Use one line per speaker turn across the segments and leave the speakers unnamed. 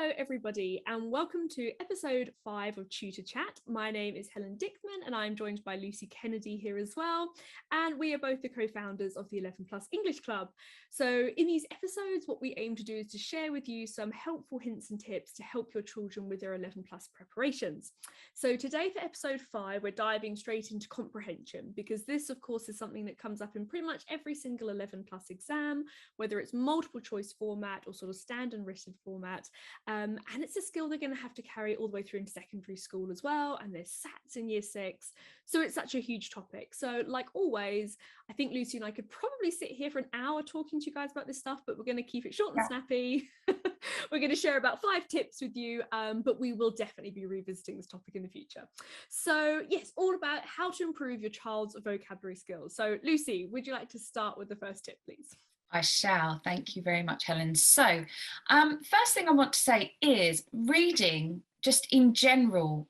Hello everybody and welcome to episode 5 of Tutor Chat. My name is Helen Dickman and I'm joined by Lucy Kennedy here as well, and we are both the co-founders of the 11 Plus English Club. So in these episodes what we aim to do is to share with you some helpful hints and tips to help your children with their 11 Plus preparations. So today for episode 5 we're diving straight into comprehension, because this of course is something that comes up in pretty much every single 11 Plus exam, whether it's multiple choice format or sort of standard written format. And it's a skill they're going to have to carry all the way through into secondary school as well, and there's SATs in year 6, so it's such a huge topic. So like always, I think Lucy and I could probably sit here for an hour talking to you guys about this stuff, but we're going to keep it short and snappy. We're going to share about 5 tips with you, but we will definitely be revisiting this topic in the future. So yes, all about how to improve your child's vocabulary skills. So Lucy, would you like to start with the first tip, please?
I shall. Thank you very much, Helen. So first thing I want to say is reading, just in general,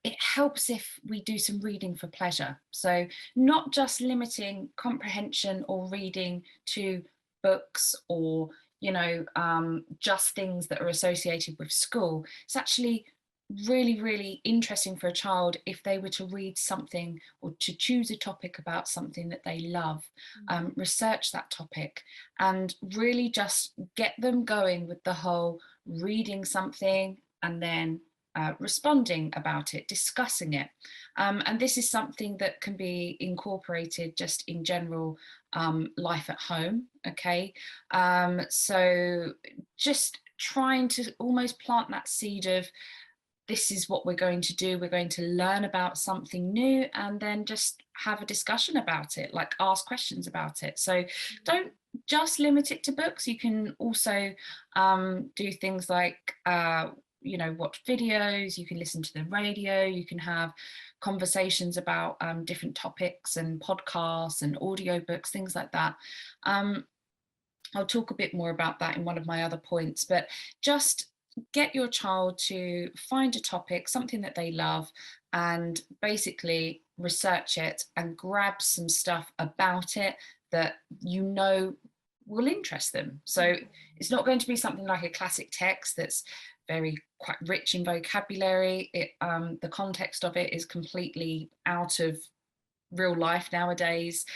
it helps if we do some reading for pleasure. So not just limiting comprehension or reading to books or, just things that are associated with school. It's actually really interesting for a child if they were to read something or to choose a topic about something that they love, research that topic and really just get them going with the whole reading something and then responding about it, discussing it. And this is something that can be incorporated just in general life at home, okay? So just trying to almost plant that seed of, this is what we're going to do. We're going to learn about something new and then just have a discussion about it, like ask questions about it. So don't just limit it to books. You can also do things like, watch videos, you can listen to the radio, you can have conversations about different topics and podcasts and audiobooks, things like that. I'll talk a bit more about that in one of my other points, but just get your child to find a topic, something that they love, and basically research it and grab some stuff about it that will interest them. So it's not going to be something like a classic text that's quite rich in vocabulary. The context of it is completely out of real life nowadays,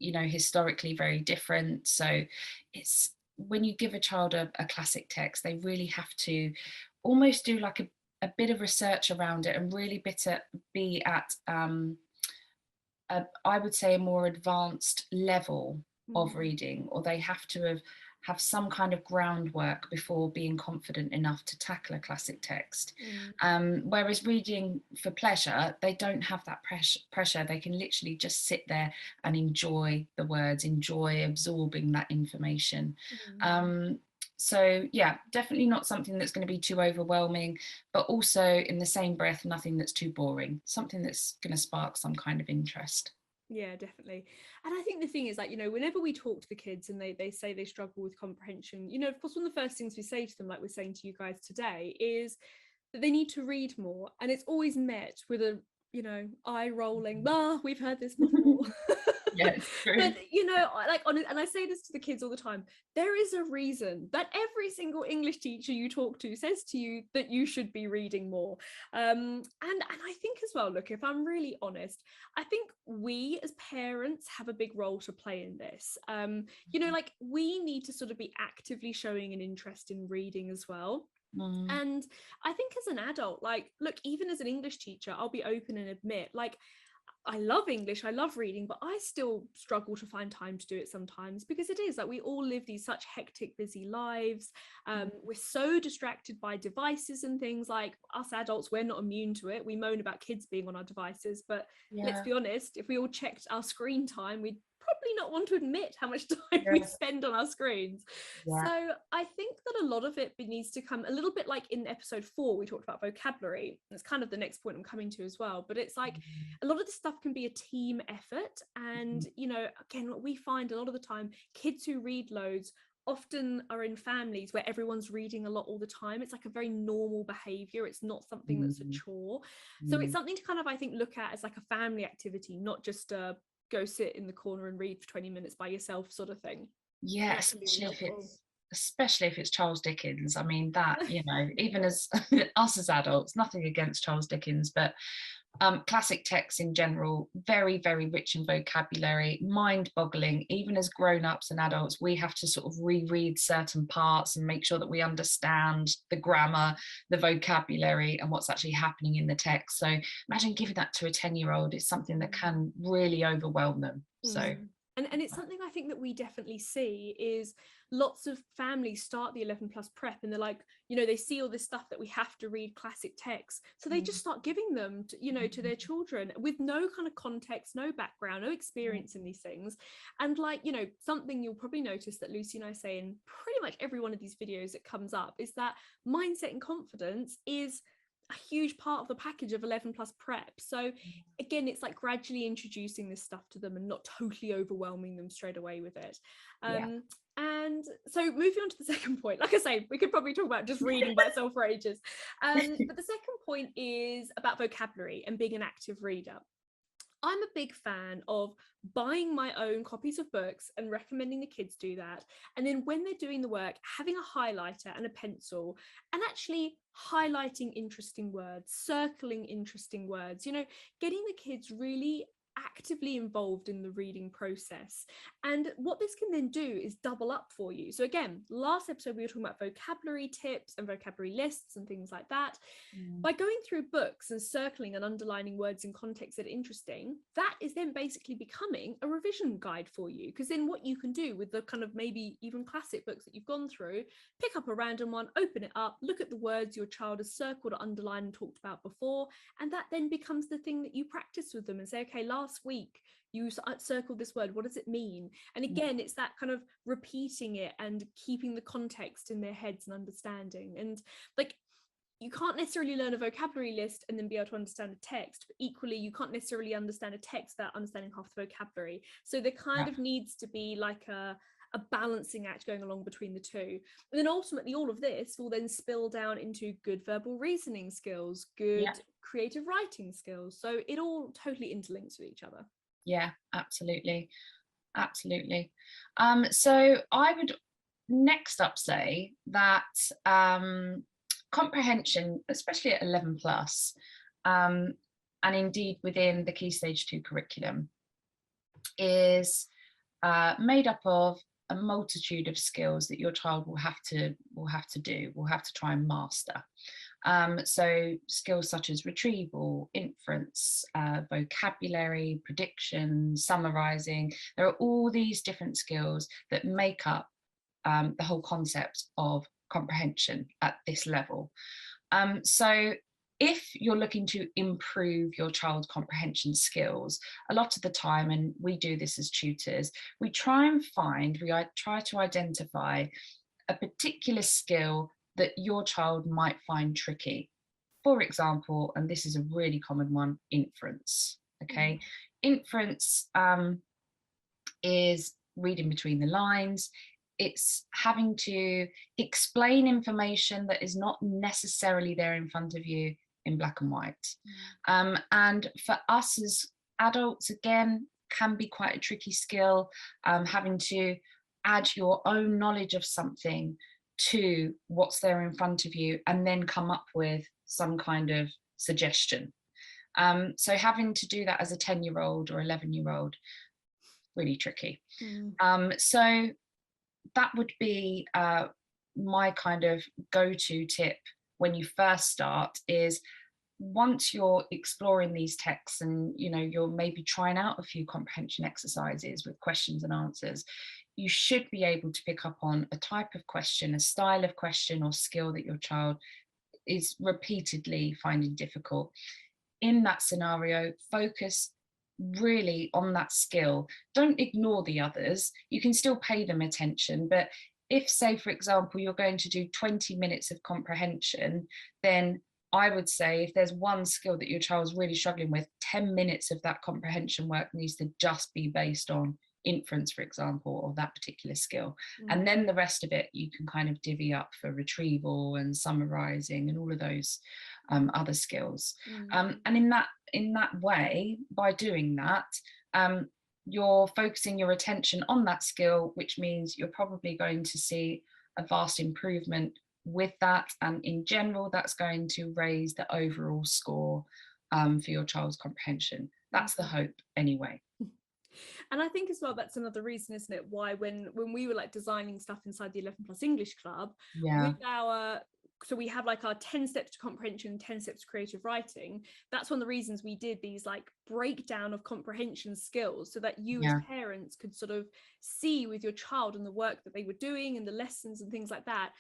historically very different. So it's, when you give a child a classic text, they really have to almost do like a bit of research around it and really be at I would say a more advanced level of reading, or they have to have some kind of groundwork before being confident enough to tackle a classic text. Whereas reading for pleasure, they don't have that pressure. They can literally just sit there and enjoy the words, enjoy absorbing that information. So yeah, definitely not something that's going to be too overwhelming, but also in the same breath, nothing that's too boring, something that's going to spark some kind of interest.
Yeah, definitely. And I think the thing is, like, whenever we talk to the kids and they say they struggle with comprehension, of course, one of the first things we say to them, like we're saying to you guys today, is that they need to read more. And it's always met with a, eye rolling, we've heard this before.
Yeah, it's true.
But and I say this to the kids all the time, there is a reason that every single English teacher you talk to says to you that you should be reading more. And I think as well, look, if I'm really honest, I think we as parents have a big role to play in this. Like we need to sort of be actively showing an interest in reading as well. And I think as an adult, like, look, even as an English teacher, I'll be open and admit, like, I love English, I love reading, but I still struggle to find time to do it sometimes, because it is like we all live these such hectic, busy lives. We're so distracted by devices and things. Like us adults, we're not immune to it. We moan about kids being on our devices, but let's be honest, if we all checked our screen time, we'd probably not want to admit how much time we spend on our screens. So I think that a lot of it needs to come a little bit like in episode 4 we talked about vocabulary. That's kind of the next point I'm coming to as well, but it's like a lot of the stuff can be a team effort. And again, what we find a lot of the time, kids who read loads often are in families where everyone's reading a lot all the time. It's like a very normal behavior. It's not something that's a chore. So it's something to kind of, I think, look at as like a family activity, not just go sit in the corner and read for 20 minutes by yourself sort of thing.
Yes, especially if it's Charles Dickens. I mean, that, you know, even as us as adults, nothing against Charles Dickens, but classic texts in general, very, very rich in vocabulary, mind-boggling. Even as grown-ups and adults, we have to sort of reread certain parts and make sure that we understand the grammar, the vocabulary, and what's actually happening in the text. So imagine giving that to a 10-year-old. It's something that can really overwhelm them. So
and it's something I think that we definitely see is lots of families start the 11 plus prep and they're like, you know, they see all this stuff that we have to read classic texts, so they just start giving them to, you know, to their children with no kind of context, no background, no experience in these things. And like, you know, something you'll probably notice that Lucy and I say in pretty much every one of these videos that comes up is that mindset and confidence is a huge part of the package of 11 plus prep. So again, it's like gradually introducing this stuff to them and not totally overwhelming them straight away with it. And so moving on to the second point, like I say, we could probably talk about just reading by itself for ages. But the second point is about vocabulary and being an active reader. I'm a big fan of buying my own copies of books and recommending the kids do that. And then when they're doing the work, having a highlighter and a pencil and actually highlighting interesting words, circling interesting words, you know, getting the kids really actively involved in the reading process. And what this can then do is double up for you. So again, last episode we were talking about vocabulary tips and vocabulary lists and things like that. By going through books and circling and underlining words in context that are interesting, that is then basically becoming a revision guide for you. Because then what you can do with the kind of maybe even classic books that you've gone through, pick up a random one, open it up, look at the words your child has circled or underlined and talked about before, and that then becomes the thing that you practice with them and say, okay, last week you circled this word, what does it mean? And again, it's that kind of repeating it and keeping the context in their heads and understanding. And like, you can't necessarily learn a vocabulary list and then be able to understand a text, but equally you can't necessarily understand a text without understanding half the vocabulary. So there kind of needs to be like a balancing act going along between the two. And then ultimately all of this will then spill down into good verbal reasoning skills, good creative writing skills. So it all totally interlinks with each other.
Yeah, absolutely. Absolutely. So I would next up say that comprehension, especially at 11 plus, and indeed within the Key Stage 2 curriculum, is made up of a multitude of skills that your child will have to try and master. So skills such as retrieval, inference, vocabulary, prediction, summarising. There are all these different skills that make up the whole concept of comprehension at this level. So if you're looking to improve your child's comprehension skills, a lot of the time, and we do this as tutors, we try to identify a particular skill that your child might find tricky. For example, and this is a really common one, inference. Okay, inference is reading between the lines. It's having to explain information that is not necessarily there in front of you in black and white. And for us as adults, again, can be quite a tricky skill, having to add your own knowledge of something to what's there in front of you and then come up with some kind of suggestion. So having to do that as a 10-year-old or 11-year-old, really tricky. So that would be my kind of go-to tip when you first start, is once you're exploring these texts and you're maybe trying out a few comprehension exercises with questions and answers, you should be able to pick up on a type of question, a style of question or skill that your child is repeatedly finding difficult. In that scenario, focus really on that skill. Don't ignore the others. You can still pay them attention, but if, say, for example, you're going to do 20 minutes of comprehension, then I would say if there's one skill that your child's really struggling with, 10 minutes of that comprehension work needs to just be based on inference, for example, or that particular skill. And then the rest of it you can kind of divvy up for retrieval and summarising and all of those other skills. And in that way, by doing that, you're focusing your attention on that skill, which means you're probably going to see a vast improvement with that, and in general that's going to raise the overall score for your child's comprehension. That's the hope anyway.
And I think as well, that's another reason, isn't it, why when we were like designing stuff inside the 11 plus English club, with our, so we have like our 10 steps to comprehension, 10 steps to creative writing. That's one of the reasons we did these like breakdown of comprehension skills, so that you as parents could sort of see with your child and the work that they were doing and the lessons and things like that,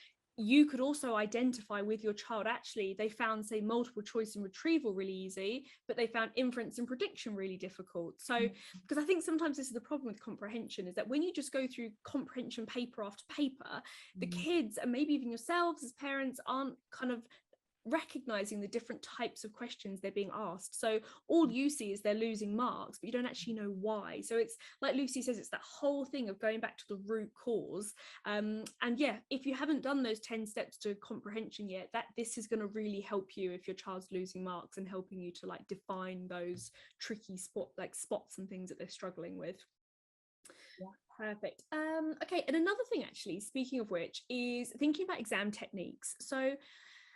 you could also identify with your child, actually they found, say, multiple choice and retrieval really easy, but they found inference and prediction really difficult. So because I think sometimes this is the problem with comprehension, is that when you just go through comprehension paper after paper, the kids, and maybe even yourselves as parents, aren't kind of recognizing the different types of questions they're being asked. So all you see is they're losing marks, but you don't actually know why. So it's like Lucy says, it's that whole thing of going back to the root cause. And yeah, if you haven't done those 10 steps to comprehension yet, that this is going to really help you if your child's losing marks, and helping you to like define those tricky spots and things that they're struggling with. Perfect. Okay, and another thing actually, speaking of which, is thinking about exam techniques. So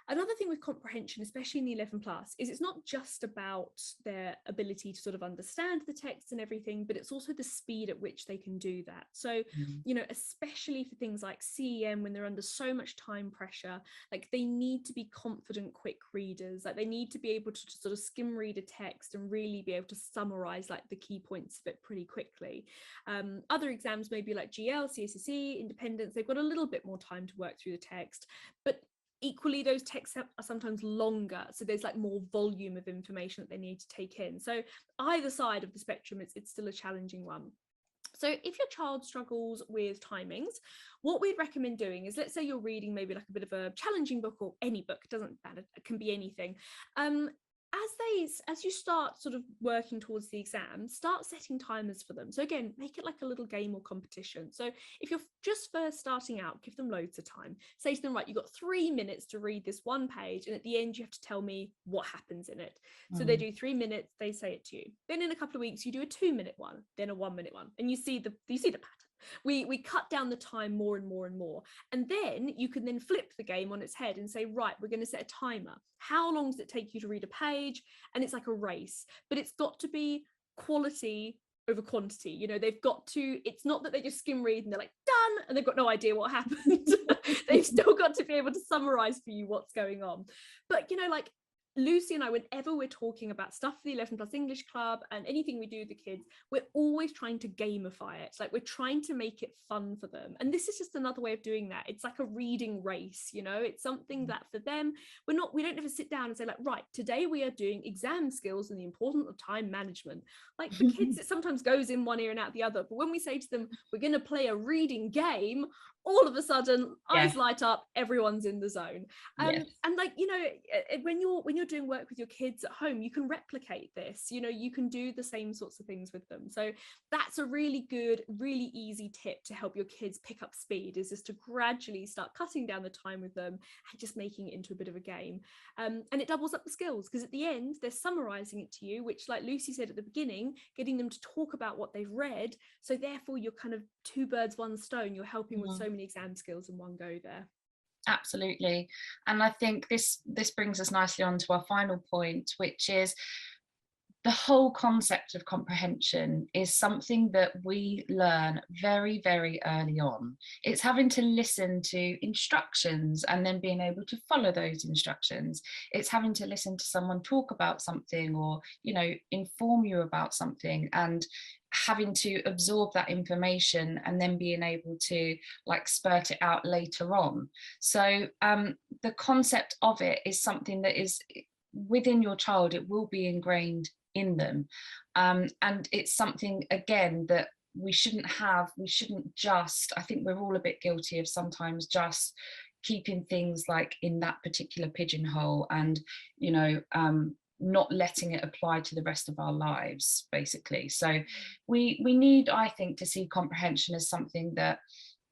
another thing with comprehension, especially in the 11 plus, is it's not just about their ability to sort of understand the text and everything, but it's also the speed at which they can do that. So, you know, especially for things like CEM, when they're under so much time pressure, like they need to be confident, quick readers. Like they need to be able to sort of skim read a text and really be able to summarize like the key points of it pretty quickly. Other exams, maybe like GL, CSSE, Independence, they've got a little bit more time to work through the text, but equally those texts are sometimes longer, so there's like more volume of information that they need to take in. So either side of the spectrum, it's still a challenging one. So if your child struggles with timings, what we'd recommend doing is, let's say you're reading maybe like a bit of a challenging book, or any book, it doesn't matter, it can be anything. As you start sort of working towards the exam, start setting timers for them. So again, make it like a little game or competition. So if you're just first starting out, give them loads of time. Say to them, right, you've got 3 minutes to read this one page, and at the end you have to tell me what happens in it. So they do 3 minutes, they say it to you. Then in a couple of weeks you do a 2-minute one, then a 1-minute one, and you see the pattern. We cut down the time more and more and more, and then you can then flip the game on its head and say, right, we're going to set a timer. How long does it take you to read a page? And it's like a race, but it's got to be quality over quantity. You know, they've got to, it's not that they just skim read and they're like done and they've got no idea what happened. They've still got to be able to summarize for you what's going on. But you know, like Lucy and I, whenever we're talking about stuff for the 11 plus English club and anything we do with the kids, we're always trying to gamify it. Like we're trying to make it fun for them. And this is just another way of doing that. It's like a reading race, you know, it's something that for them, we don't ever sit down and say like, right, today we are doing exam skills and the importance of time management. Like for kids, it sometimes goes in one ear and out the other. But when we say to them, we're going to play a reading game, all of a sudden eyes light up, everyone's in the zone. And like, you know, when you're doing work with your kids at home, you can replicate this, you know, you can do the same sorts of things with them. So that's a really good, really easy tip to help your kids pick up speed, is just to gradually start cutting down the time with them and just making it into a bit of a game. And it doubles up the skills, because at the end they're summarizing it to you, which, like Lucy said at the beginning, getting them to talk about what they've read. So therefore you're kind of 2 birds 1 stone, you're helping with so many exam skills in one go there.
Absolutely. And I think this brings us nicely on to our final point, which is the whole concept of comprehension is something that we learn very, very early on. It's having to listen to instructions and then being able to follow those instructions. It's having to listen to someone talk about something, or, you know, inform you about something, and having to absorb that information and then being able to like spurt it out later on. So the concept of it is something that is within your child. It will be ingrained in them, and it's something again that we shouldn't just, I think we're all a bit guilty of sometimes just keeping things like in that particular pigeonhole, and you know, not letting it apply to the rest of our lives basically. So we need, I think, to see comprehension as something that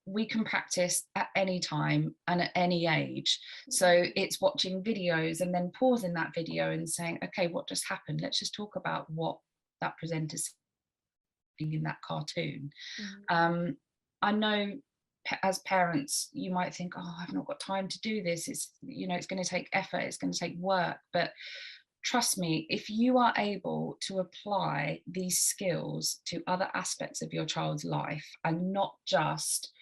we can practice at any time and at any age. So it's watching videos and then pausing that video and saying, okay, what just happened? Let's just talk about what that presenter's saying in that cartoon. I know as parents, you might think, oh, I've not got time to do this. It's, you know, it's going to take effort, it's going to take work. But trust me, if you are able to apply these skills to other aspects of your child's life and not just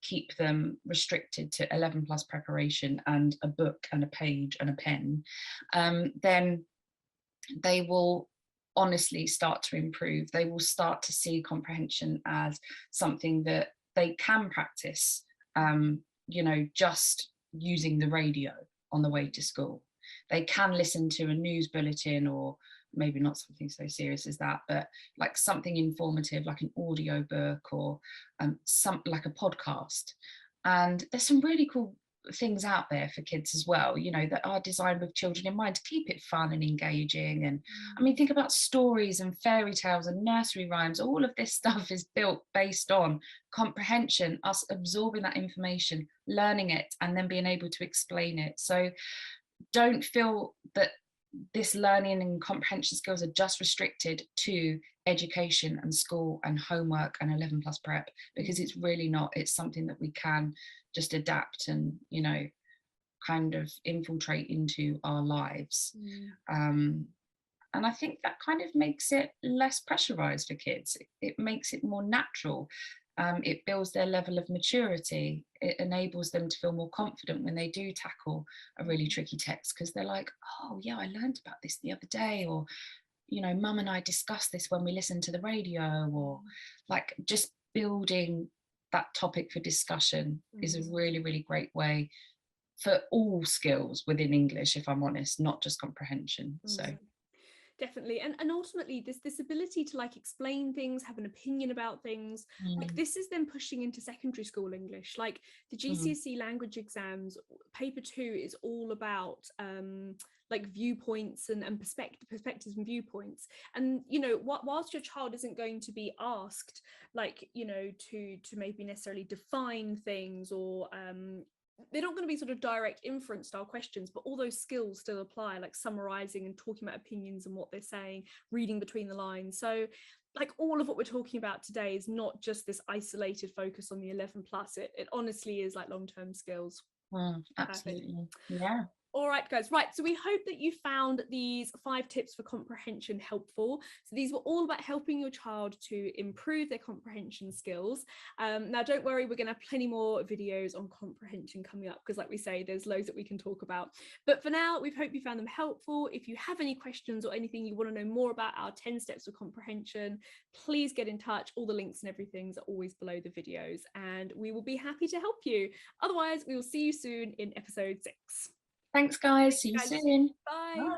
keep them restricted to 11 plus preparation and a book and a page and a pen, then they will honestly start to improve. They will start to see comprehension as something that they can practice, you know, just using the radio on the way to school. They can listen to a news bulletin, or maybe not something so serious as that, but like something informative, like an audio book, or like a podcast. And there's some really cool things out there for kids as well, you know, that are designed with children in mind to keep it fun and engaging. And I mean, think about stories and fairy tales and nursery rhymes. All of this stuff is built based on comprehension, us absorbing that information, learning it, and then being able to explain it. So don't feel that this learning and comprehension skills are just restricted to education and school and homework and 11 plus prep, because it's really not. It's something that we can just adapt and, you know, kind of infiltrate into our lives. And I think that kind of makes it less pressurized for kids. It makes it more natural. It builds their level of maturity. It enables them to feel more confident when they do tackle a really tricky text, because they're like, oh yeah, I learned about this the other day, or, you know, mum and I discussed this when we listened to the radio, or like just building that topic for discussion is a really, really great way for all skills within English, if I'm honest, not just comprehension. So
definitely. And ultimately this ability to like explain things, have an opinion about things, like this is then pushing into secondary school English. Like the GCSE language exams, paper 2 is all about like viewpoints and perspectives and viewpoints. And, you know, whilst your child isn't going to be asked, like, you know, to maybe necessarily define things, or they're not going to be sort of direct inference style questions, but all those skills still apply, like summarising and talking about opinions and what they're saying, reading between the lines. So like all of what we're talking about today is not just this isolated focus on the 11 plus. It honestly is like long-term skills.
Absolutely. Perfect. Yeah.
All right, guys. Right. So we hope that you found these 5 tips for comprehension helpful. So these were all about helping your child to improve their comprehension skills. Now, don't worry, we're going to have plenty more videos on comprehension coming up, because like we say, there's loads that we can talk about. But for now, we hope you found them helpful. If you have any questions or anything you want to know more about our 10 steps of comprehension, please get in touch. All the links and everything are always below the videos, and we will be happy to help you. Otherwise, we will see you soon in episode 6.
Thanks, guys. See you soon.
Bye.
Bye.